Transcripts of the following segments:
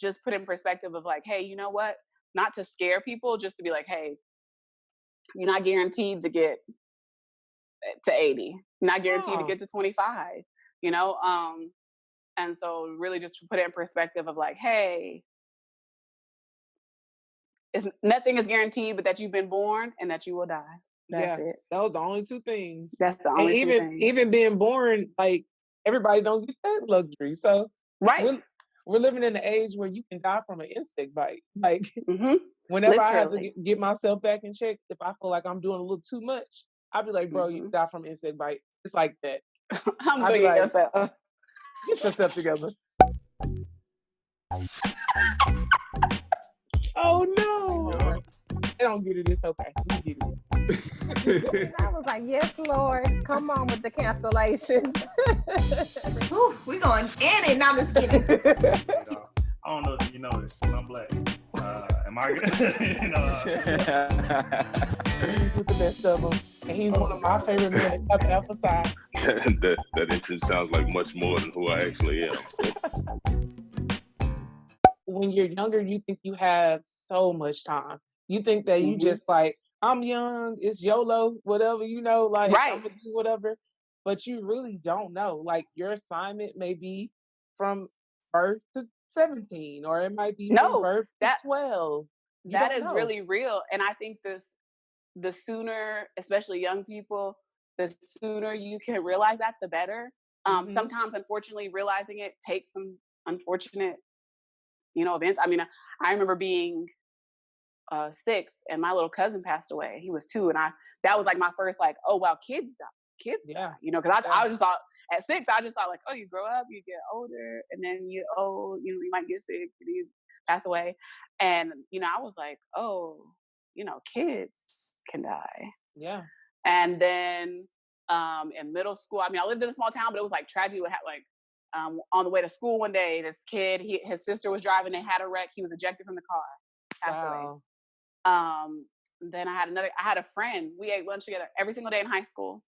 just put in perspective of like, hey, you know what? Not to scare people, just to be like, hey, you're not guaranteed to get to 80, not guaranteed to Oh, get to 25, you know? And so really just to put it in perspective of like, hey, nothing is guaranteed, but that you've been born and that you will die. That's yeah. it. Those the only 2 things. That's the And only two even things. even being born, like, everybody don't get that luxury. So, Right. we're we're living in an age where you can die from an insect bite. Like, Hmm. whenever I have to Literally. get myself back in check, if I feel like I'm doing a little too much, I'll be like, "Bro, you Hmm. die from an insect bite." It's like that. I'll Humble be like, yourself. "Get yourself together." Oh, no. Yup. They don't get it, it's okay. We get it. And I was like, yes, Lord, come on with the cancellations. Whew, we going in it. Now let's get it. You know, I don't know if you know this, but I'm black. Am I good? You know, He's with the best of them. And he's one of my favorite men to ever emphasize. That entrance sounds like much more than who I actually am. When you're younger, you think you have so much time. You think that you Hmm. just like, I'm young, it's YOLO, whatever, like I'm Right. gonna do whatever. But you really don't know. Like your assignment may be from birth to 17, or it might be from No, birth to that 12. You that don't is know. really real. And I think the sooner, especially young people, the sooner you can realize that, the better. Hmm. Sometimes, unfortunately, realizing it takes some unfortunate, events. I mean, I remember being 6 and my little cousin passed away. He was 2, and that was like my first like, oh wow, kids die, Yeah. because Yeah. I just thought at 6, I just thought like, oh, you grow up, you get older, and then you old, you might get sick, and you pass away, and I was like, oh, kids can die, Yeah. and then in middle school, I mean, I lived in a small town, but it was like tragedy. What happened, like on the way to school one day, this kid, his sister was driving, they had a wreck, he was ejected from the car, passed away. Wow. Then I had a friend. We ate lunch together every single day in high school.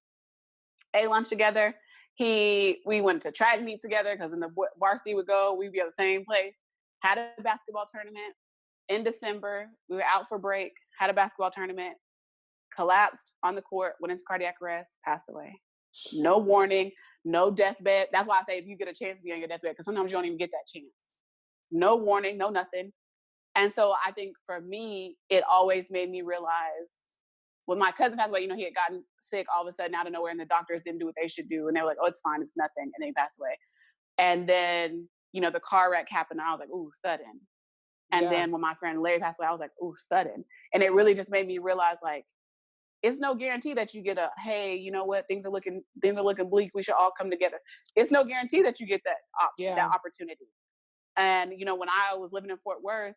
Ate lunch together. We went to track meet together because in the varsity would go. We'd be at the same place. Had a basketball tournament in December. We were out for break. Had a basketball tournament. Collapsed on the court. Went into cardiac arrest. Passed away. No warning. No deathbed. That's why I say if you get a chance to be on your deathbed, because sometimes you don't even get that chance. No warning. No nothing. And so I think for me, it always made me realize when my cousin passed away, he had gotten sick all of a sudden out of nowhere and the doctors didn't do what they should do. And they were like, oh, it's fine, it's nothing. And then he passed away. And then, the car wreck happened and I was like, ooh, sudden. And Yeah. then when my friend Larry passed away, I was like, ooh, sudden. And it really just made me realize like, it's no guarantee that you get a, hey, you know what, things are looking bleak, we should all come together. It's no guarantee that you get that option, that Yeah. opportunity. And, when I was living in Fort Worth,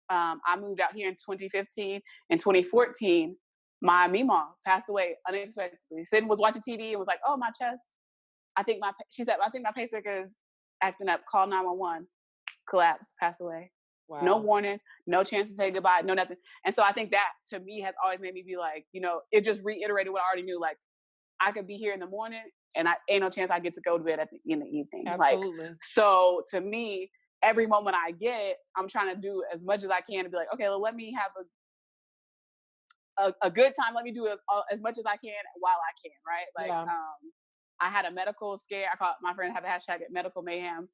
I moved out here in 2015. In 2014, my Meemaw passed away unexpectedly. Sid was watching TV and was like, "Oh, my chest. She said, I think my pacemaker is acting up. Call 911." Collapse, passed away. No Wow. warning, no chance to say goodbye, no nothing. And so I think that to me has always made me be like, it just reiterated what I already knew. Like I could be here in the morning, and I ain't no chance I get to go to bed in the evening. Like Absolutely. so, to me, every moment I get, I'm trying to do as much as I can to be like, okay, well, let me have a good time. Let me do as much as I can while I can, right? Like, Yeah. I had a medical scare. I call my friend have a hashtag at medical mayhem,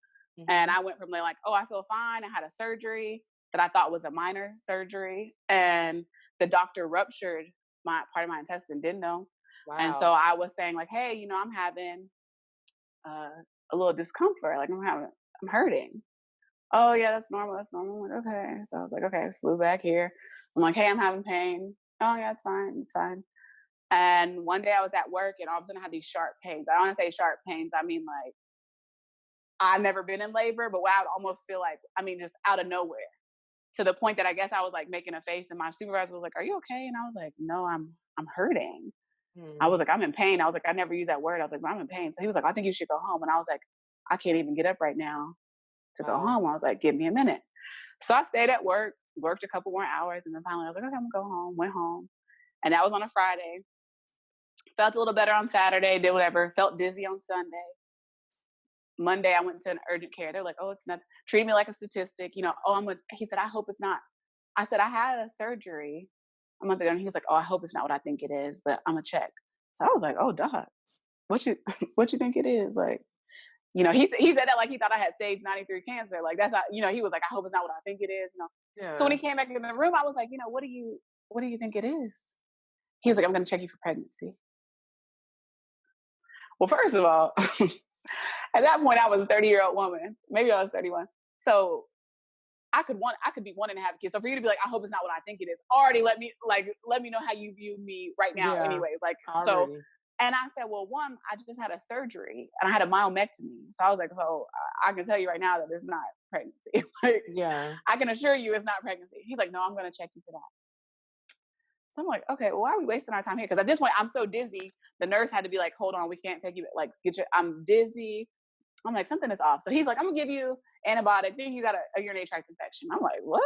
and Hmm. I went from like, oh, I feel fine. I had a surgery that I thought was a minor surgery, and the doctor ruptured my part of my intestine. Didn't know, and so Wow. I was saying like, hey, I'm having uh, a little discomfort. Like I'm hurting. Oh yeah, that's normal. That's normal. I'm like, okay. So I was like, okay, flew back here. I'm like, hey, I'm having pain. Oh yeah, it's fine. It's fine. And one day I was at work and all of a sudden I had these sharp pains. I don't want to say sharp pains. I mean like I've never been in labor, but I would almost feel like, I mean, just out of nowhere to the point that I guess I was like making a face and my supervisor was like, are you okay? And I was like, no, I'm hurting. I Mm. was like, I'm in pain. I was like, I never use that word. I was like, I'm in pain. So he was like, I think you should go home. And I was like, I can't even get up right now to go Wow. home. I was like, give me a minute. So I stayed at work, worked a couple more hours, and then finally I was like, okay, I'm gonna go home. Went home. And that was on a Friday. Felt a little better on Saturday, did whatever, felt dizzy on Sunday. Monday I went to an urgent care. They're like, oh, it's not, treating me like a statistic. You know, he said, I hope it's not. I said, I had a surgery a month ago. And he's like, oh, I hope it's not what I think it is, but I'm gonna check. So I was like, oh, dog, what you think it is? Like, you know, he said that like he thought I had stage 93 cancer. Like that's not, you know, he was like, I hope it's not what I think it is. You know. Yeah. So when he came back in the room, I was like, you know, what do you think it is? He was like, I'm gonna check you for pregnancy. Well, first of all, at that point I was a 30-year-old woman. Maybe I was 31. So I could be wanting to have kids. So for you to be like, I hope it's not what I think it is, already let me know how you view me right now. Yeah, anyways. Like already. So, and I said, well, one, I just had a surgery and I had a myomectomy. So I was like, so I can tell you right now that it's not pregnancy. Like, yeah, I can assure you it's not pregnancy. He's like, no, I'm going to check you for that. So I'm like, okay, well, why are we wasting our time here? Because at this point, I'm so dizzy. The nurse had to be like, hold on, we can't take you. Like, I'm dizzy. I'm like, something is off. So he's like, I'm going to give you antibiotic. Then you got a urinary tract infection. I'm like, what?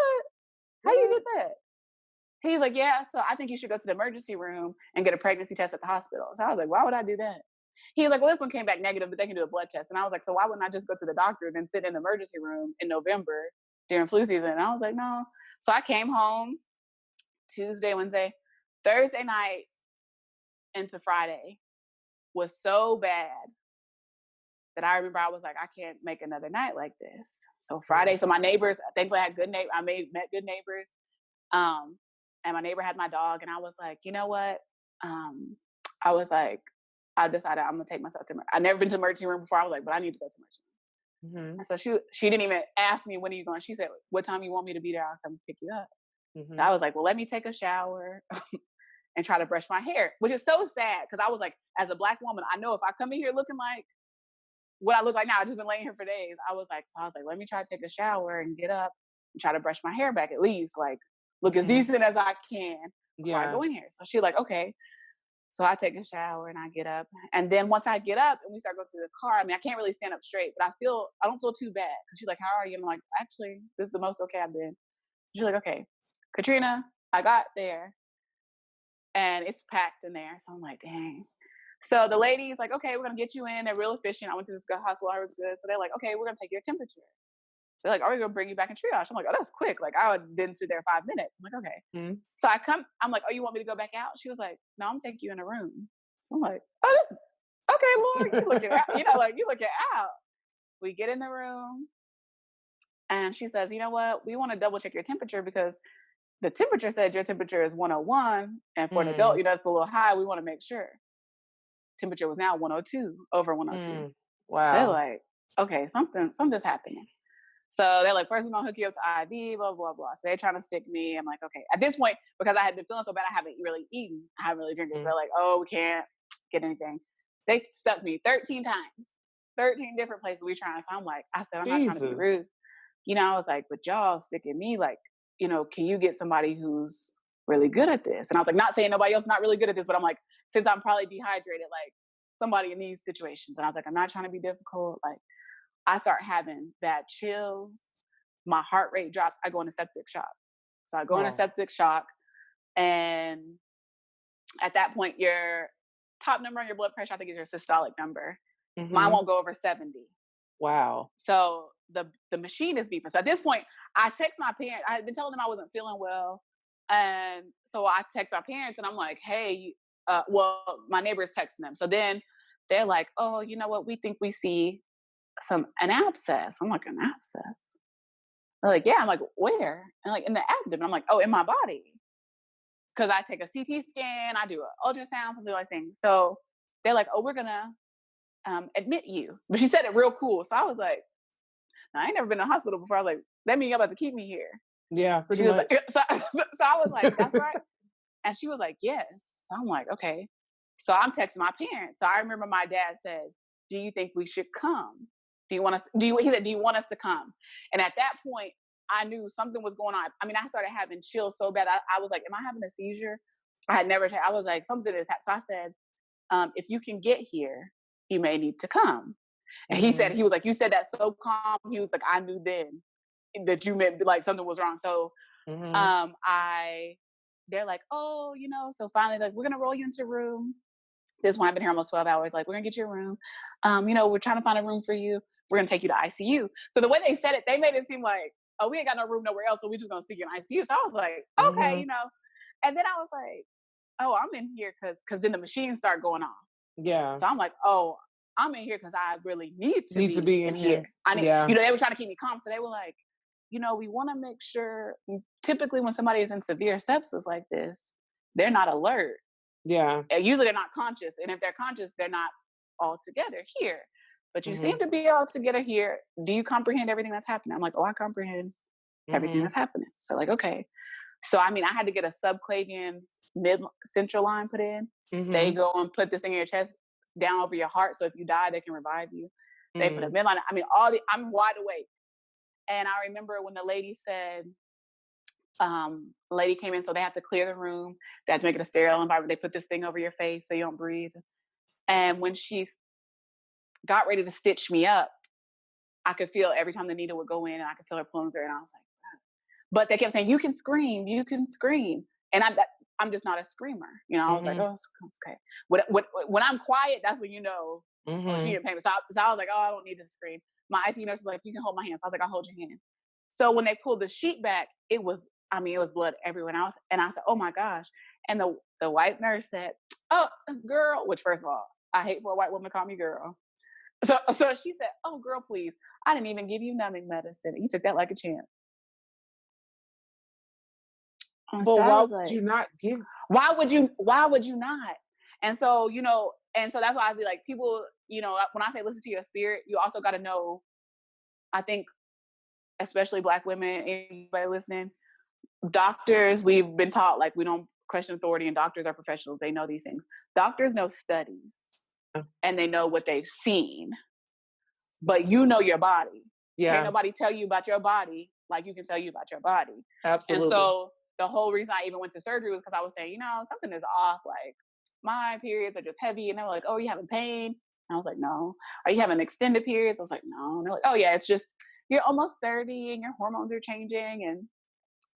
How you get that? He's like, yeah, so I think you should go to the emergency room and get a pregnancy test at the hospital. So I was like, why would I do that? He was like, well, this one came back negative, but they can do a blood test. And I was like, so why wouldn't I just go to the doctor and then sit in the emergency room in November during flu season? And I was like, no. So I came home Tuesday, Wednesday, Thursday night into Friday was so bad that I remember I was like, I can't make another night like this. So Friday, so my neighbors, thankfully I had good neighbors. I met good neighbors. And my neighbor had my dog, and I was like, you know what? I was like, I decided I'm gonna take myself to. I've never been to emergency room before. I was like, but I need to go to emergency room. Mm-hmm. And so she didn't even ask me, when are you going? She said, what time you want me to be there? I'll come pick you up. Mm-hmm. So I was like, well, let me take a shower and try to brush my hair, which is so sad because I was like, as a Black woman, I know if I come in here looking like what I look like now, I've just been laying here for days. I was like, let me try to take a shower and get up and try to brush my hair back, at least like look as decent as I can before I go in here. So she's like, okay. So I take a shower and I get up. And then once I get up and we start going to the car, I mean, I can't really stand up straight, but I don't feel too bad. She's like, how are you? And I'm like, actually, this is the most okay I've been. So she's like, okay, Katrina, I got there and it's packed in there. So I'm like, dang. So the lady's like, okay, we're going to get you in. They're real efficient. I went to this hospital. I was good. So they're like, okay, we're going to take your temperature. They're like, are we going to bring you back in triage? I'm like, oh, that's quick. Like, I didn't sit there 5 minutes. I'm like, okay. Mm-hmm. So I'm like, oh, you want me to go back out? She was like, no, I'm taking you in a room. I'm like, oh, this is, okay, Lord, you looking out. You know, like, you looking out. We get in the room. And she says, you know what? We want to double check your temperature because the temperature said your temperature is 101. And for an adult, you know, it's a little high. We want to make sure. Temperature was now 102, over 102. Wow. So they're like, okay, something's happening. So they're like, first we're gonna hook you up to IV, blah, blah, blah. So they're trying to stick me. I'm like, okay. At this point, because I had been feeling so bad, I haven't really eaten. I haven't really drinking. So they're like, oh, we can't get anything. They stuck me 13 times, 13 different places we trying. So I'm like, I said, I'm not trying to be rude. You know, I was like, but y'all sticking me, like, you know, can you get somebody who's really good at this? And I was like, not saying nobody else is not really good at this, but I'm like, since I'm probably dehydrated, like somebody in these situations. And I was like, I'm not trying to be difficult. Like, I start having bad chills. My heart rate drops. I go into septic shock. So I go into septic shock. And at that point, your top number on your blood pressure, I think, is your systolic number. Mm-hmm. Mine won't go over 70. Wow. So the machine is beeping. So at this point, I text my parents. I had been telling them I wasn't feeling well. And so I text our parents and I'm like, hey, my neighbor's texting them. So then they're like, oh, you know what? We think we see an abscess. I'm like, an abscess? They're like, yeah. I'm like, where? And like, in the abdomen. I'm like, oh, in my body. Because I take a CT scan, I do an ultrasound, something like that. So they're like, oh, we're going to admit you. But she said it real cool. So I was like, I ain't never been to the hospital before. I was like, that means you're about to keep me here. Yeah, pretty much. Like, so I was like, that's right. And she was like, yes. So I'm like, okay. So I'm texting my parents. So I remember my dad said, do you think we should come? He said, do you want us to come? And at that point, I knew something was going on. I mean, I started having chills so bad. I was like, am I having a seizure? I was like, something is happening. So I said, if you can get here, you may need to come. And he was like, you said that so calm. He was like, I knew then that you meant like something was wrong. So they're like, oh, you know, so finally, like, we're going to roll you into a room. This one, I've been here almost 12 hours. Like, we're going to get you a room. You know, we're trying to find a room for you. we're going to take you to ICU. So the way they said it, they made it seem like, oh, we ain't got no room nowhere else, so we just going to stick you in ICU. So I was like, okay, you know. And then I was like, oh, I'm in here because then the machines start going off. Yeah. So I'm like, oh, I'm in here because I really need to be in here. I need, yeah. You know, they were trying to keep me calm. So they were like, you know, we want to make sure, typically when somebody is in severe sepsis like this, they're not alert. Yeah. Usually they're not conscious. And if they're conscious, they're not all together here. But you seem to be all together here. Do you comprehend everything that's happening? I'm like, oh, I comprehend everything that's happening. So like, okay. So, I mean, I had to get a subclavian mid-central line put in. They go and put this thing in your chest down over your heart. So if you die, they can revive you. They put a midline. I mean, I'm wide awake. And I remember when the lady said, the lady came in, so they have to clear the room. They have to make it a sterile environment. They put this thing over your face so you don't breathe. And when she got ready to stitch me up, I could feel every time the needle would go in, and I could feel her pulling through. And I was like, oh. But they kept saying, you can scream, you can scream. And I'm just not a screamer. You know, I was like, oh, it's okay. When I'm quiet, that's when you know, oh, she didn't pay me. So I was like, oh, I don't need to scream. My ICU nurse was like, you can hold my hand. So I was like, I'll hold your hand. So when they pulled the sheet back, it was blood everywhere. And I said, oh my gosh. And the white nurse said, oh, girl, which first of all, I hate for a white woman to call me girl. So she said, oh, girl, please. I didn't even give you numbing medicine. You took that like a champ. But why would you not give? Why would you not? And so, you know, that's why I feel like people, you know, when I say listen to your spirit, you also got to know, I think, especially Black women, anybody listening, doctors, we've been taught like we don't question authority, and doctors are professionals. They know these things. Doctors know studies and they know what they've seen, but you know your body. Yeah. Can't nobody tell you about your body like you can tell you about your body. Absolutely. And so the whole reason I even went to surgery was because I was saying, you know, something is off. Like my periods are just heavy. And they were like, oh, are you having pain? And I was like, no. Are you having extended periods? I was like, no. And they're like, oh yeah, it's just, you're almost 30 and your hormones are changing and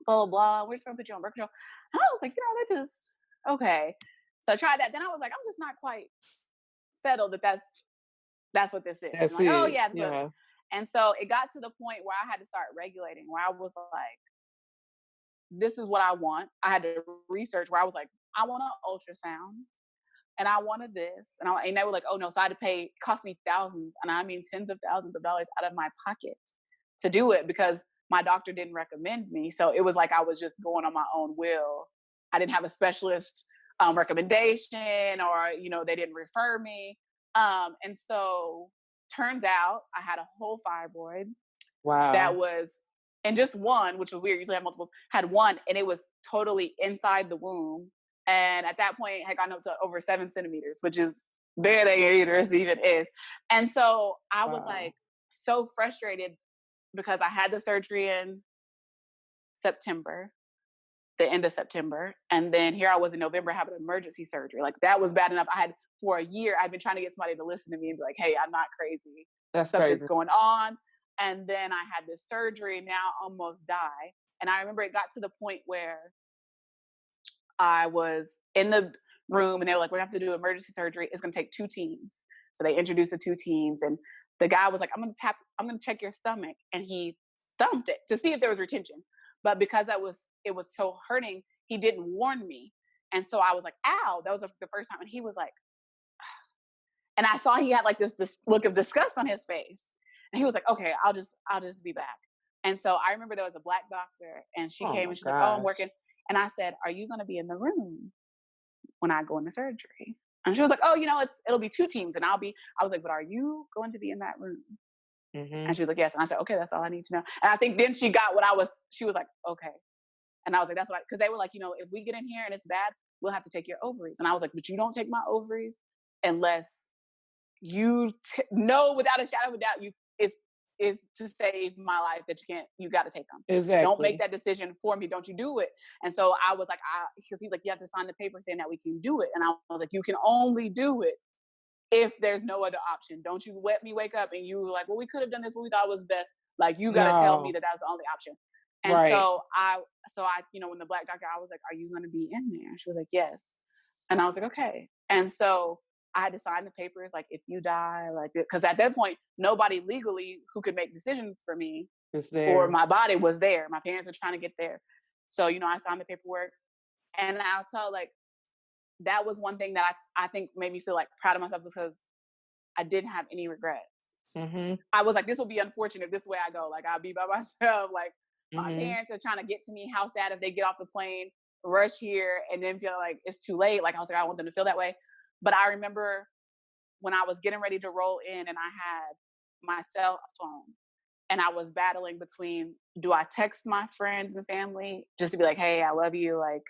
blah, blah, blah. We're just going to put you on birth control. And I was like, you know, that just, okay. So I tried that. Then I was like, I'm just not quite settled that that's what this is. That's like, it. oh yeah. Yeah. And so it got to the point where I had to start regulating, where I was like, this is what I want. I had to research where I was like, I want an ultrasound and I wanted this. And they were like, oh no. So I had to pay, it cost me thousands, and I mean tens of thousands of dollars out of my pocket to do it because my doctor didn't recommend me. So it was like I was just going on my own will. I didn't have a specialist recommendation, or, you know, they didn't refer me. And so turns out I had a whole fibroid. Wow. That was, and just one, which was weird. Usually I have multiple, had one, and it was totally inside the womb. And at that point had gotten up to over 7 centimeters, which is bigger than your uterus even is. And so I was like so frustrated because I had the surgery in September, the end of September. And then here I was in November having emergency surgery. Like that was bad enough. For a year, I've been trying to get somebody to listen to me and be like, hey, I'm not crazy. That's Something's crazy. going on. And then I had this surgery, now almost die. And I remember it got to the point where I was in the room and they were like, we're going to have to do emergency surgery. It's going to take 2 teams. So they introduced the 2 teams, and the guy was like, I'm going to check your stomach. And he thumped it to see if there was retention. But because it was so hurting, he didn't warn me. And so I was like, ow, that was the first time. And he was like, and I saw he had like this look of disgust on his face. And he was like, okay, I'll just be back. And so I remember there was a Black doctor, and she came and she's like, oh, I'm working. And I said, are you going to be in the room when I go into surgery? And she was like, oh, you know, it'll be 2 teams. And I was like, but are you going to be in that room? And she was like, yes. And I said, okay, that's all I need to know. And I think then she got she was like, okay. And I was like, that's what because they were like, you know, if we get in here and it's bad, we'll have to take your ovaries. And I was like, but you don't take my ovaries unless you know without a shadow of a doubt is to save my life that you got to take them. Exactly. Don't make that decision for me. Don't you do it. And so I was like, because he's like, you have to sign the paper saying that we can do it. And I was like, you can only do it if there's no other option. Don't you let me wake up and you were like, well, we could have done this, what we thought was best. Like, you got to tell me that that's the only option. And so I, you know, when the Black doctor, I was like, are you going to be in there? And she was like, yes. And I was like, okay. And so I had to sign the papers, like, if you die, like, because at that point, nobody legally who could make decisions for me It's or there. my body was there. My parents were trying to get there. So, you know, I signed the paperwork. And I'll tell, like, that was one thing that I think made me feel like proud of myself because I didn't have any regrets. Mm-hmm. I was like, this will be unfortunate this way I go. Like, I'll be by myself. Like, my Mm-hmm. parents are trying to get to me. How sad if they get off the plane, rush here, and then feel like it's too late. Like, I was like, I don't want them to feel that way. But I remember when I was getting ready to roll in and I had my cell phone and I was battling between, do I text my friends and family just to be like, hey, I love you. Like,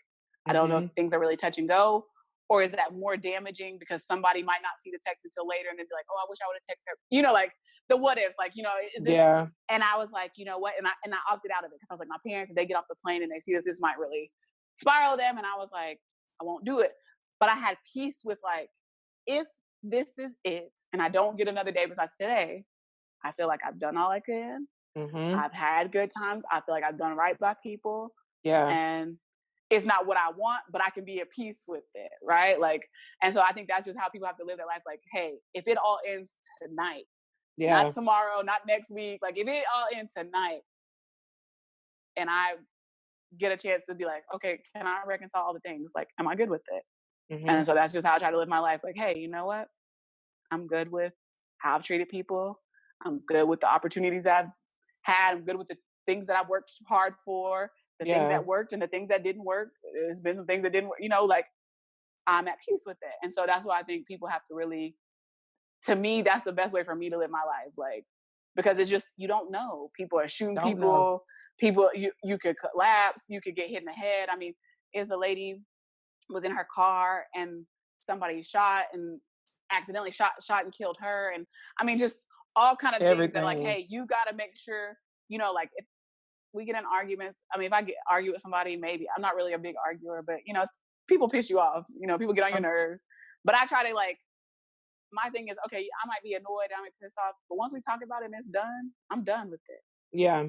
I don't know if things are really touch and go. Or is that more damaging because somebody might not see the text until later and then be like, oh, I wish I would have texted her. You know, like the what ifs, like, you know, is this? Yeah. And I was like, you know what? And I opted out of it because I was like, my parents, if they get off the plane and they see this might really spiral them. And I was like, I won't do it. But I had peace with like, if this is it and I don't get another day besides today, I feel like I've done all I can. Mm-hmm. I've had good times. I feel like I've done right by people. Yeah. And it's not what I want, but I can be at peace with it, right? Like, and so I think that's just how people have to live their life. Like, hey, if it all ends tonight, Yeah. not tomorrow, not next week, like if it all ends tonight and I get a chance to be like, okay, can I reconcile all the things? Like, am I good with it? Mm-hmm. And so that's just how I try to live my life. Like, hey, you know what? I'm good with how I've treated people. I'm good with the opportunities I've had. I'm good with the things that I've worked hard for, the things that worked and the things that didn't work. There's been some things that didn't work, you know, like I'm at peace with it. And so that's why I think people have to really, to me, that's the best way for me to live my life. Like, because it's just, you don't know. People are shooting people. People, you could collapse. You could get hit in the head. I mean, is a lady was in her car and somebody shot and accidentally shot and killed her. And I mean, just all kind of things that like, hey, you got to make sure, you know, like if we get in arguments, I mean, if I argue with somebody, maybe I'm not really a big arguer, but you know, people piss you off, you know, people get on your nerves, but I try to like, my thing is, okay, I might be annoyed, I might be pissed off, but once we talk about it and it's done, I'm done with it. Yeah.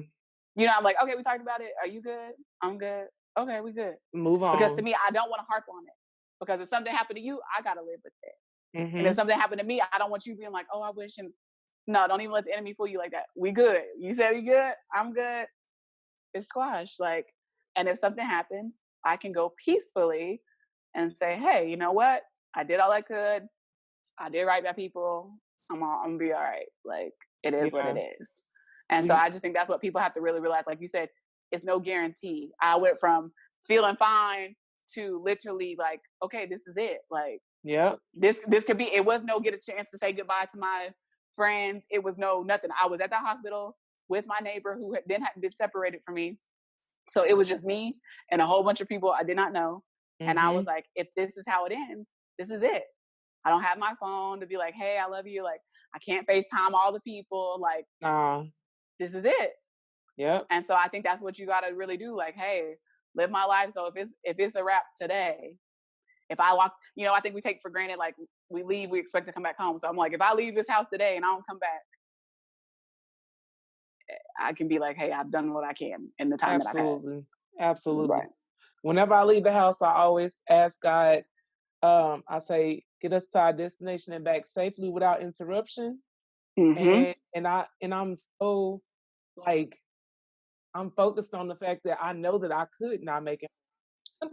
You know, I'm like, okay, we talked about it. Are you good? I'm good. Okay, we good. Move on. Because to me, I don't want to harp on it. Because if something happened to you, I got to live with it. Mm-hmm. And if something happened to me, I don't want you being like, oh, I wish. And no, don't even let the enemy fool you like that. We good. You said we good. I'm good. It's squash. Like, and if something happens, I can go peacefully and say, hey, you know what? I did all I could. I did right by people. I'm gonna be all right. Like, it is what it is. And so I just think that's what people have to really realize. Like you said, it's no guarantee. I went from feeling fine to literally like, okay, this is it. Like, this could be, it was no get a chance to say goodbye to my friends. It was no nothing. I was at the hospital with my neighbor who then had been separated from me. So it was just me and a whole bunch of people I did not know. Mm-hmm. And I was like, if this is how it ends, this is it. I don't have my phone to be like, hey, I love you. Like, I can't FaceTime all the people. Like, this is it. Yeah. And so I think that's what you got to really do. Like, hey, live my life. So if it's a wrap today, if I walk, you know, I think we take for granted, like we leave, we expect to come back home. So I'm like, if I leave this house today and I don't come back, I can be like, hey, I've done what I can in the time that I've had. Absolutely. Right. Whenever I leave the house, I always ask God, I say, get us to our destination and back safely without interruption. Mm-hmm. And I'm so like, I'm focused on the fact that I know that I could not make it.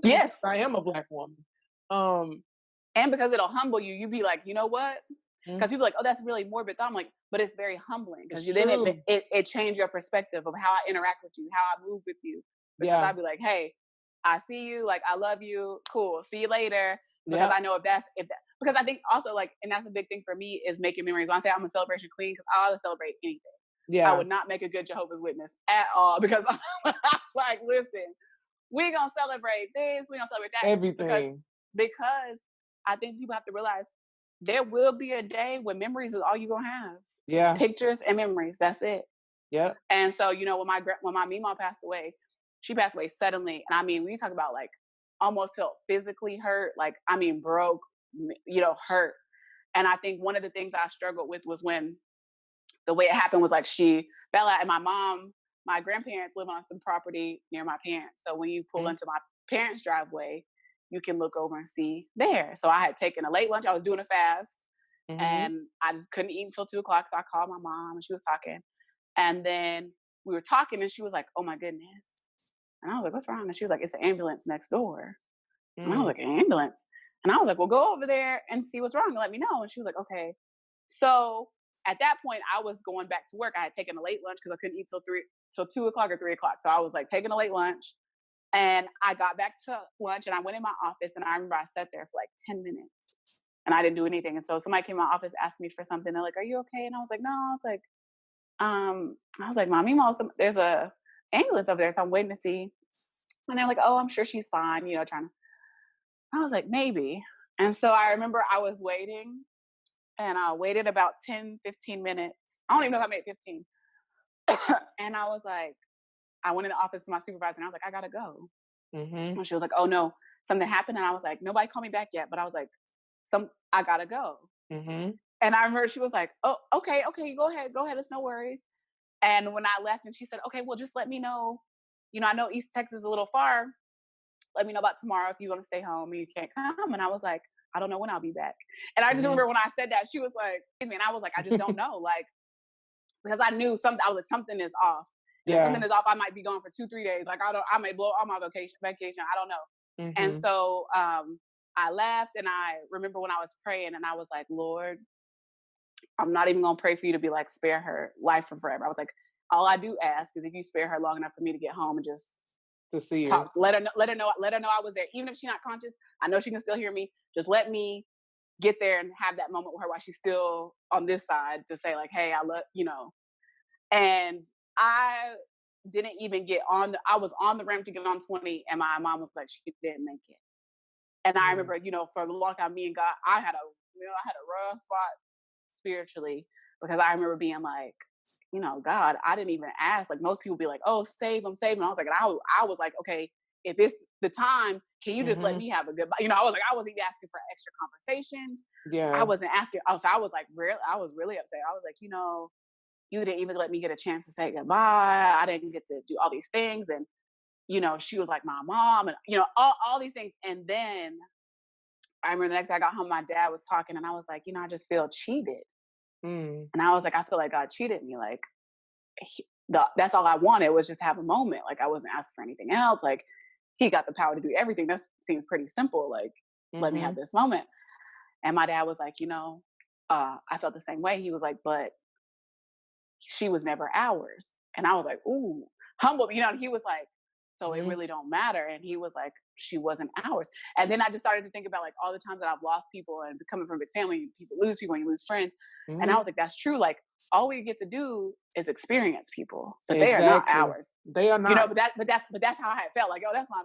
Yes. I am a Black woman. And because it'll humble you, you be like, you know what? Because people are like, oh, that's really morbid thought. I'm like, but it's very humbling because then it changed your perspective of how I interact with you, how I move with you. Because I'd be like, hey, I see you, like I love you, cool, see you later. Because I know if that, because I think also like, and that's a big thing for me is making memories. When I say I'm a celebration queen, because I always celebrate anything. Yeah. I would not make a good Jehovah's Witness at all because I'm like, listen, we're going to celebrate this, we're going to celebrate that. Everything. Because I think people have to realize there will be a day when memories is all you're going to have. Yeah. Pictures and memories. That's it. Yeah. And so, you know, when my Mima passed away, she passed away suddenly. And I mean, when you talk about like almost felt physically hurt, like, I mean, broke, you know, hurt. And I think one of the things I struggled with was when the way it happened was like she fell out, and my grandparents live on some property near my parents. So when you pull into my parents' driveway, you can look over and see there. So I had taken a late lunch. I was doing a fast, and I just couldn't eat until 2:00. So I called my mom, and she was talking. And then we were talking, and she was like, "Oh my goodness." And I was like, "What's wrong?" And she was like, "It's an ambulance next door." And I was like, "An ambulance?" And I was like, "Well, go over there and see what's wrong and let me know." And she was like, "Okay." So at that point, I was going back to work. I had taken a late lunch because I couldn't eat till 2:00 or 3:00. So I was like taking a late lunch, and I got back to lunch, and I went in my office, and I remember I sat there for like 10 minutes, and I didn't do anything. And so somebody came in my office, asked me for something. They're like, "Are you okay?" And I was like, "No." It's like, I was like, "Mommy, there's a ambulance over there, so I'm waiting to see." And they're like, "Oh, I'm sure she's fine," trying to. I was like, "Maybe." And so I remember I was waiting, and I waited about 10, 15 minutes. I don't even know if I made 15. And I was like, I went in the office to my supervisor, and I was like, "I gotta go." And she was like, "Oh no, something happened." And I was like, "Nobody called me back yet," but I was like, I gotta go." And I remember she was like, "Oh, okay, you go ahead, it's no worries." And when I left, and she said, "Okay, well, just let me know. I know East Texas is a little far. Let me know about tomorrow if you want to stay home and you can't come." And I was like, "I don't know when I'll be back." And I just remember when I said that, she was like, "Excuse me," and I was like, "I just don't know," like, because I knew something. I was like, something is off. If something is off, I might be gone for 2-3 days. Like, I may blow all my vacation. I don't know. And so I left, and I remember when I was praying, and I was like, "Lord, I'm not even gonna pray for you to be like, spare her life for forever." I was like, all I do ask is if you spare her long enough for me to get home and just to see her, talk, let her know I was there, even if she's not conscious. I know she can still hear me. Just let me get there and have that moment with her while she's still on this side to say like, "Hey, I love," And I didn't even get on. I was on the ramp to get on 20, and my mom was like, "She didn't make it." And I remember, for a long time, me and God, I had a rough spot spiritually, because I remember being like, "God, I didn't even ask." Like, most people be like, "Oh, save them." And I was like, I was like, "Okay, if it's the time, can you just let me have a good," I was like, I wasn't even asking for extra conversations. I wasn't asking. I was like, really, I was really upset. I was like, you didn't even let me get a chance to say goodbye. I didn't get to do all these things. And, she was like my mom, and, all these things. And then I remember the next day I got home, my dad was talking, and I was like, I just feel cheated. And I was like, I feel like God cheated me. Like, that's all I wanted was just to have a moment. Like, I wasn't asking for anything else. Like, he got the power to do everything. That seems pretty simple. Like, let me have this moment. And my dad was like, I felt the same way. He was like, "But she was never ours." And I was like, ooh, humble. And he was like, "So it really don't matter." And he was like, "She wasn't ours." And then I just started to think about like all the times that I've lost people, and coming from a big family, people lose people and you lose friends. And I was like, that's true. Like, all we get to do is experience people, but they are not ours. They are not. But that's how I had felt. Like, oh, that's my,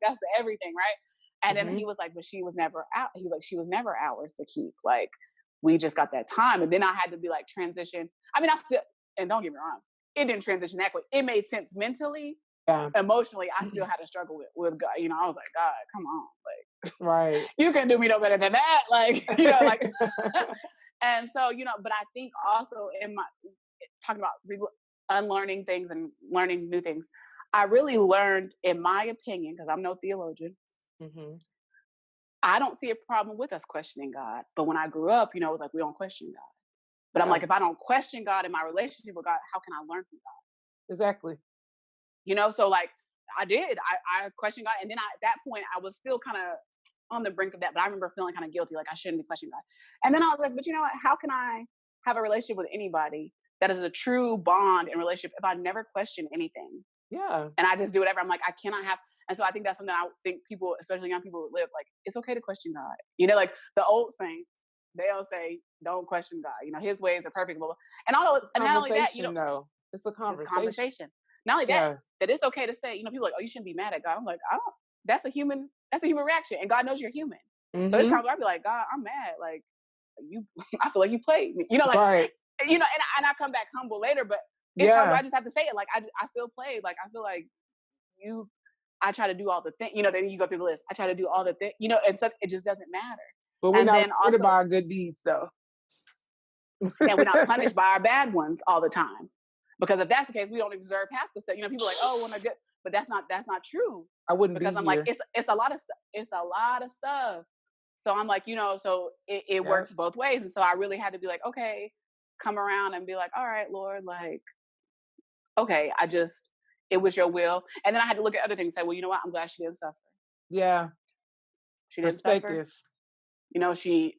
that's everything, right? And then he was like, "But she was never out." He was like, "She was never ours to keep. Like, we just got that time." And then I had to be like, transition. I mean, I still, and don't get me wrong, it didn't transition that quick. It made sense mentally. Emotionally, I still had to struggle with God. I was like, "God, come on, like, right, you can do me no better than that." Like, like. And so, but I think also in my talking about unlearning things and learning new things, I really learned, in my opinion, because I'm no theologian, I don't see a problem with us questioning God. But when I grew up, it was like, we don't question God. But I'm like, if I don't question God in my relationship with God, how can I learn from God? Exactly. So like I did, I questioned God. And then at that point, I was still kind of on the brink of that, but I remember feeling kind of guilty, like I shouldn't be questioning God. And then I was like, but you know what? How can I have a relationship with anybody that is a true bond and relationship if I never question anything? Yeah. And I just do whatever. I'm like, I cannot have. And so I think that's something I think people, especially young people, live like, it's okay to question God. Like the old saints, they'll say, don't question God. His ways are perfect. And all of, and not only that, no, it's a conversation. It's conversation. Not only that, that it's okay to say, people are like, "Oh, you shouldn't be mad at God." I'm like, I don't. That's a human reaction, and God knows you're human. So it's times where I'd be like, "God, I'm mad. Like, I feel like you played me." Right. And I come back humble later, but it's times where I just have to say it. Like, I feel played. Like, I feel like I try to do all the things. Then you go through the list. I try to do all the things. And so it just doesn't matter. But we're not punished by our good deeds, though. And we're not punished by our bad ones all the time. Because if that's the case, we don't deserve half the stuff. You know, people are like, oh, when I get, but that's not true. I wouldn't Because be I'm here. like, it's a lot of stuff. It's a lot of stuff. So I'm like, you know, so it works both ways. And so I really had to be like, okay, come around and be like, all right, Lord, like, okay, it was your will. And then I had to look at other things and say, well, you know what? I'm glad she didn't suffer. Yeah. She didn't suffer. Perspective. You know, she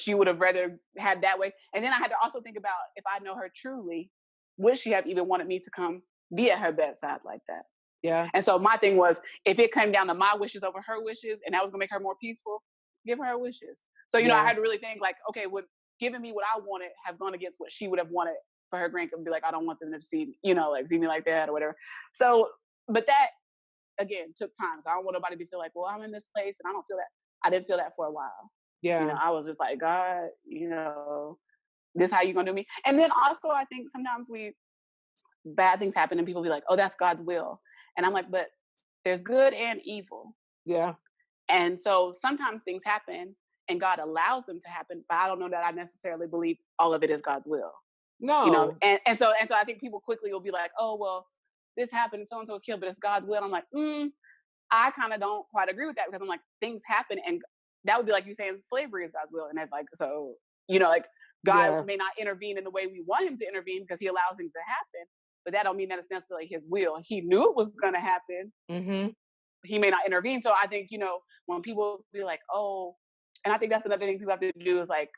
would have rather had that way. And then I had to also think about, if I know her truly, would she have even wanted me to come be at her bedside like that? Yeah. And so my thing was, if it came down to my wishes over her wishes, and that was gonna make her more peaceful, give her wishes. So, you know, I had to really think like, okay, would giving me what I wanted have gone against what she would have wanted for her grandkids? Be like, I don't want them to see, you know, like see me like that or whatever. So, but that again took time. So I don't want nobody to feel like, well, I'm in this place and I don't feel that. I didn't feel that for a while. Yeah. You know, I was just like, God, you know, this how you gonna do me? And then also I think sometimes bad things happen and people be like, oh, that's God's will. And I'm like, but there's good and evil. Yeah. And so sometimes things happen and God allows them to happen, but I don't know that I necessarily believe all of it is God's will. No. You know, and so I think people quickly will be like, oh, well, this happened, so and so was killed, but it's God's will. And I'm like, I kind of don't quite agree with that, because I'm like, things happen, and that would be like you saying slavery is God's will. And that's like, so, you know, like God may not intervene in the way we want him to intervene because he allows things to happen. But that don't mean that it's necessarily his will. He knew it was going to happen. Mm-hmm. He may not intervene. So I think, you know, when people be like, oh, and I think that's another thing people have to do is like,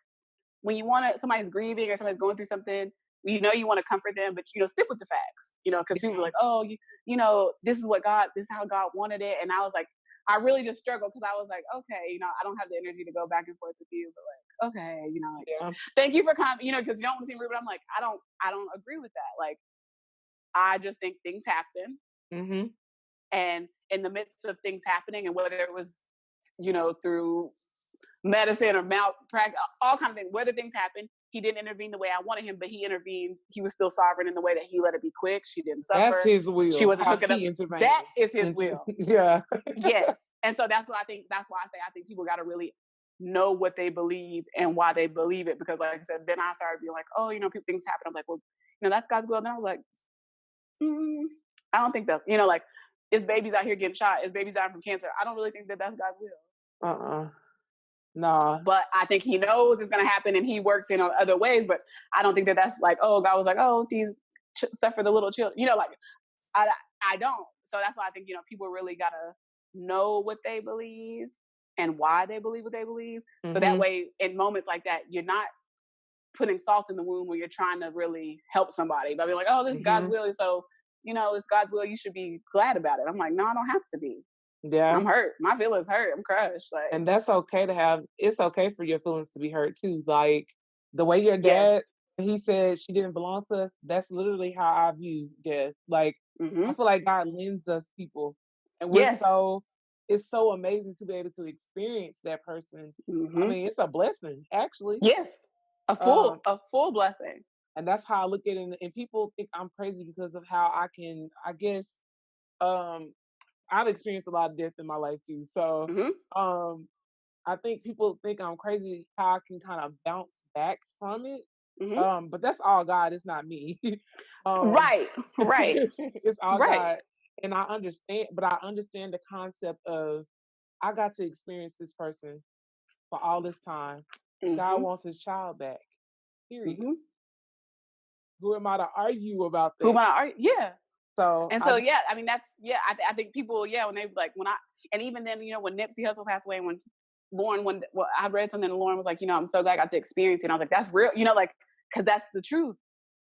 when you want to, somebody's grieving or somebody's going through something, you know, you want to comfort them, but, you know, stick with the facts, you know, because people are like, oh, you know, this is how God wanted it. And I was like, I really just struggled because I was like, okay, you know, I don't have the energy to go back and forth with you, but like, okay, you know, like, thank you for coming, you know, because you don't want to seem rude, but I'm like, I don't agree with that. Like, I just think things happen. Mm-hmm. And in the midst of things happening, and whether it was, you know, through medicine or malpractice, all kinds of things, whether things happen, he didn't intervene the way I wanted him, but he intervened. He was still sovereign in the way that he let it be quick. She didn't suffer. That's his will. She wasn't hooking up. That is his will. Yeah. Yes. And so that's what I think. That's why I say I think people got to really know what they believe and why they believe it. Because like I said, then I started being like, oh, you know, things happen. I'm like, well, you know, that's God's will. And I was like, I don't think that, you know, like, it's babies out here getting shot. It's babies dying from cancer. I don't really think that that's God's will. Nah. But I think he knows it's going to happen and he works in on other ways. But I don't think that that's like, oh, God was like, oh, these suffer the little children. You know, like, I don't. So that's why I think, you know, people really got to know what they believe and why they believe what they believe. Mm-hmm. So that way, in moments like that, you're not putting salt in the wound when you're trying to really help somebody. But being like, oh, this is God's will. So, you know, it's God's will. You should be glad about it. I'm like, no, I don't have to be. Yeah. I'm hurt. My feelings hurt. I'm crushed. Like, and that's okay to have. It's okay for your feelings to be hurt too. Like the way your dad, he said she didn't belong to us. That's literally how I view death. Like I feel like God lends us people, and we're it's so amazing to be able to experience that person. I mean, it's a blessing, actually. Yes, a full blessing. And that's how I look at it. And people think I'm crazy because of how I guess, I've experienced a lot of death in my life too. So, I think people think I'm crazy how I can kind of bounce back from it. But that's all God. It's not me. Right. It's all God. And I understand, but I understand the concept of I got to experience this person for all this time. God wants his child back. Period. Who am I to argue about that? Who am I to argue? Yeah. So I mean, that's I think people, when they like and even then, you know, when Nipsey Hussle passed away, when Lauren, I read something and Lauren was like, you know, I'm so glad I got to experience it. And I was like, that's real, you know, like, because that's the truth.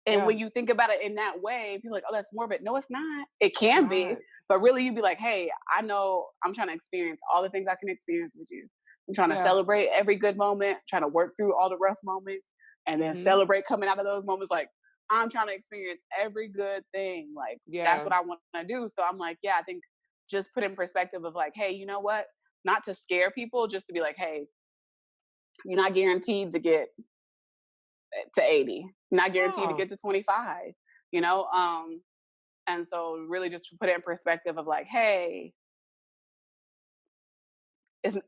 And when you think about it in that way, people are like, oh, that's morbid. No, it's not. It can be, but really you'd be like, hey, I know I'm trying to experience all the things I can experience with you. I'm trying to celebrate every good moment, trying to work through all the rough moments, and then celebrate coming out of those moments. Like, I'm trying to experience every good thing. Like, that's what I want to do. So I'm like, I think just put in perspective of like, hey, you know what? Not to scare people, just to be like, hey, you're not guaranteed to get to 80. You're not guaranteed to get to 25, you know? And so really just put it in perspective of like, hey,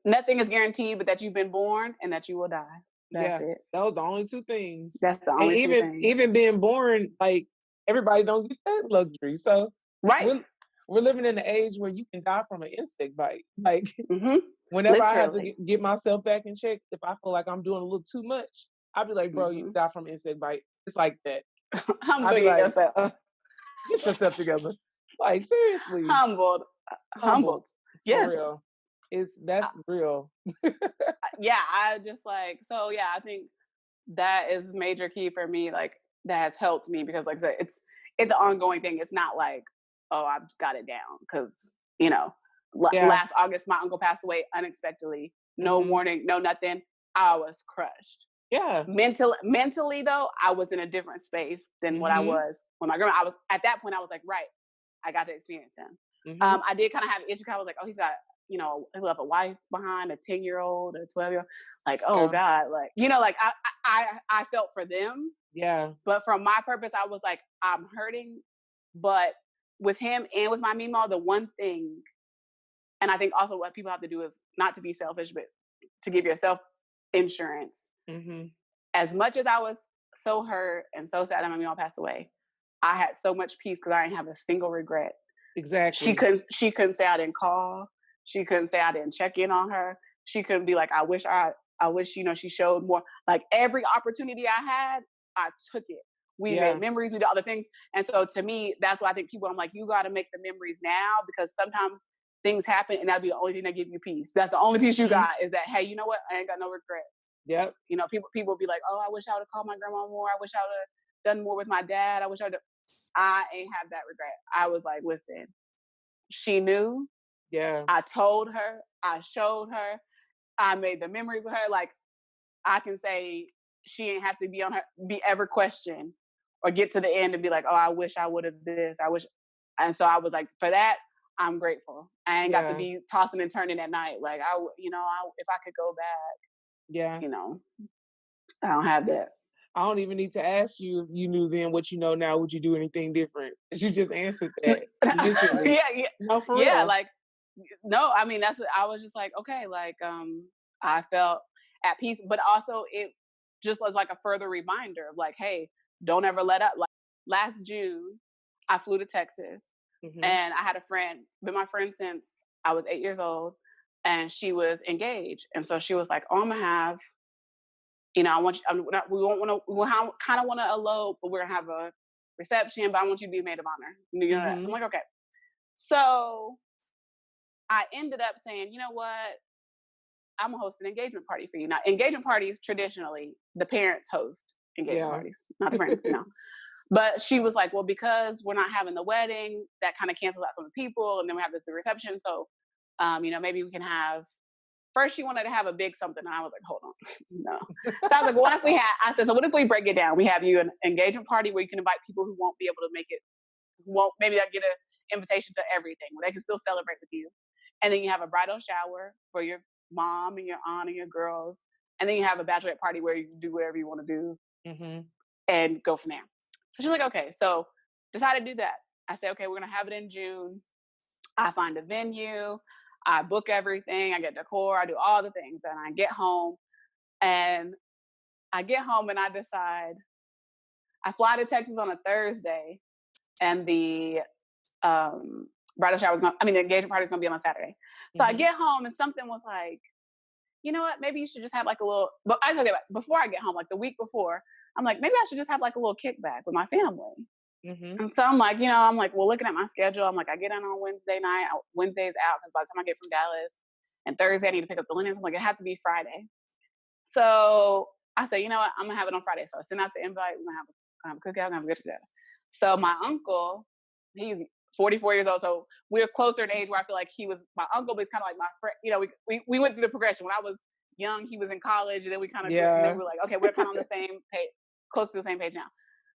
nothing is guaranteed, but that you've been born and that you will die. That's it. Those the only two things. That's the And only two things. even being born, like everybody don't get that luxury. So Right. we're living in an age where you can die from an insect bite. Like Mm-hmm. whenever I have to Literally. get myself back in check, if I feel like I'm doing a little too much, I'll be like, bro, you Mm-hmm. die from an insect bite. It's like that. Humble I'll be like, yourself. get yourself together. Like seriously. Humbled. For Yes. real. That's real. Yeah, I just like, so yeah, I think that is major key for me. Like that has helped me because like I said, it's an ongoing thing. It's not like, oh, I've got it down. Cause you know, last August, my uncle passed away unexpectedly. No warning, no nothing. I was crushed. Yeah. Mentally though, I was in a different space than what I was when my grandma, at that point, I was like, right, I got to experience him. I did kind of have an issue. I was like, oh, he's got, you know, he left a wife behind, a 10-year-old, a 12-year-old. Like, oh God, like, you know, like I felt for them. Yeah. But from my purpose, I was like, I'm hurting. But with him and with my Meemaw, the one thing, and I think also what people have to do is not to be selfish, but to give yourself insurance. As much as I was so hurt and so sad that my Meemaw passed away, I had so much peace because I didn't have a single regret. Exactly. She couldn't say I didn't call. She couldn't say I didn't check in on her. She couldn't be like, I wish, you know, she showed more. Like every opportunity I had, I took it. We made memories, we did other things. And so to me, that's why I think people, I'm like, you got to make the memories now because sometimes things happen and that'll be the only thing that give you peace. That's the only peace you got is that, hey, you know what? I ain't got no regret. Yep. You know, people be like, oh, I wish I would have called my grandma more. I wish I would have done more with my dad. I ain't have that regret. I was like, listen, she knew. Yeah. I told her, I showed her, I made the memories with her. Like I can say she ain't have to be ever questioned or get to the end and be like, oh, I wish I would have this. I wish. And so I was like, for that, I'm grateful. I ain't got to be tossing and turning at night. Like if I could go back. Yeah. You know, I don't have that. I don't even need to ask you if you knew then what you know now. Would you do anything different? You just answered that. Yeah. No, for real. Yeah, like, no, I mean, I was just like, okay, like, I felt at peace, but also it just was like a further reminder of like, hey, don't ever let up. Like last June, I flew to Texas and I had a friend, been my friend since I was 8 years old, and she was engaged. And so she was like, oh, I'm gonna have, you know, we kind of want to elope, but we're gonna have a reception, but I want you to be the maid of honor. You know that. So I'm like, okay. So I ended up saying, you know what? I'm gonna host an engagement party for you. Now, engagement parties traditionally, the parents host engagement parties, not the friends, no. But she was like, well, because we're not having the wedding, that kind of cancels out some of the people, and then we have this big reception. So, you know, maybe we can have. First, she wanted to have a big something, and I was like, hold on, no. So I was like, what if so what if we break it down? We have you an engagement party where you can invite people who won't be able to make it, maybe they'll get an invitation to everything, where they can still celebrate with you. And then you have a bridal shower for your mom and your aunt and your girls. And then you have a bachelorette party where you can do whatever you want to do and go from there. So she's like, okay. So decided to do that. I said, okay, we're going to have it in June. I find a venue. I book everything. I get decor. I do all the things. And I get home. And I decide, I fly to Texas on a Thursday. And the bridal shower the engagement party is going to be on a Saturday. So I get home and something was like, you know what, maybe you should just have like a little, but I tell you what, before I get home, like the week before, I'm like, maybe I should just have like a little kickback with my family. And so I'm like, well, looking at my schedule, I'm like, I get in on Wednesday night, Wednesday's out, because by the time I get from Dallas, and Thursday I need to pick up the linens. I'm like, it had to be Friday. So I said, you know what, I'm gonna have it on Friday. So I sent out the invite, we're gonna have a cookout, we're gonna have a get together. So my uncle, he's 44 years old, so we're closer in age where I feel like he was my uncle, but he's kind of like my friend. You know, we went through the progression. When I was young, he was in college, and then we kind of grew, and then we're like, okay, we're kind of on the same page, close to the same page now.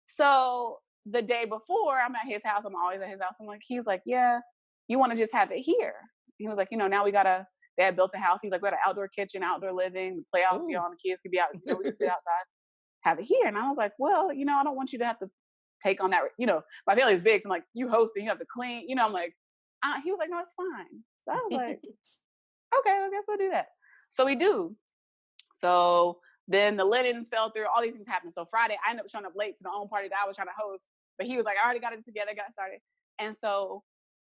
So the day before, I'm at his house. I'm always at his house. He's like, yeah, you want to just have it here? He was like, you know, now they had built a house. He's like, we got an outdoor kitchen, outdoor living, the playhouse be on, the kids could be out, you know, we can sit outside, have it here. And I was like, well, you know, I don't want you to have to take on that, you know, my family's big, so I'm like, you host and you have to clean, you know. I'm like, he was like, no, it's fine. So I was like, okay, I guess we'll do that. So we do. So Then the linens fell through. All these things happened. So Friday, I ended up showing up late to the own party that I was trying to host. But he was like, I already got it together, got started. And so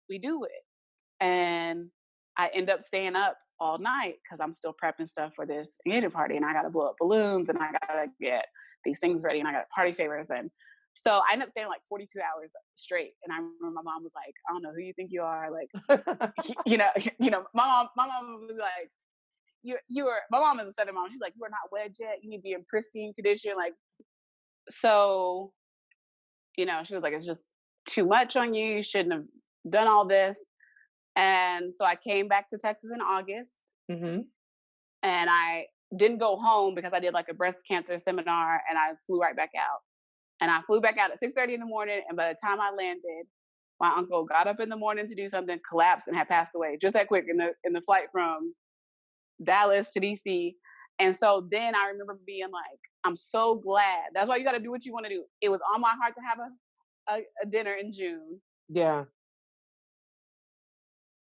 we do it. And I end up staying up all night because I'm still prepping stuff for this engagement party. And I got to blow up balloons and I got to get these things ready. And I got party favors. And so I ended up staying like 42 hours straight. And I remember my mom was like, I don't know who you think you are. Like, you know, my mom was like, my mom is a Southern mom. She's like, you are not wed yet. You need to be in pristine condition. Like, so, you know, she was like, it's just too much on you. You shouldn't have done all this. And so I came back to Texas in August. Mm-hmm. And I didn't go home because I did like a breast cancer seminar and I flew right back out. And I flew back out at 6:30 in the morning. And by the time I landed, my uncle got up in the morning to do something, collapsed, and had passed away just that quick in the flight from Dallas to DC. And so then I remember being like, I'm so glad. That's why you got to do what you want to do. It was on my heart to have a dinner in June. Yeah.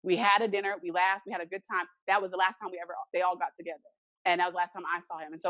We had a dinner, we laughed, we had a good time. That was the last time they all got together. And that was the last time I saw him. And so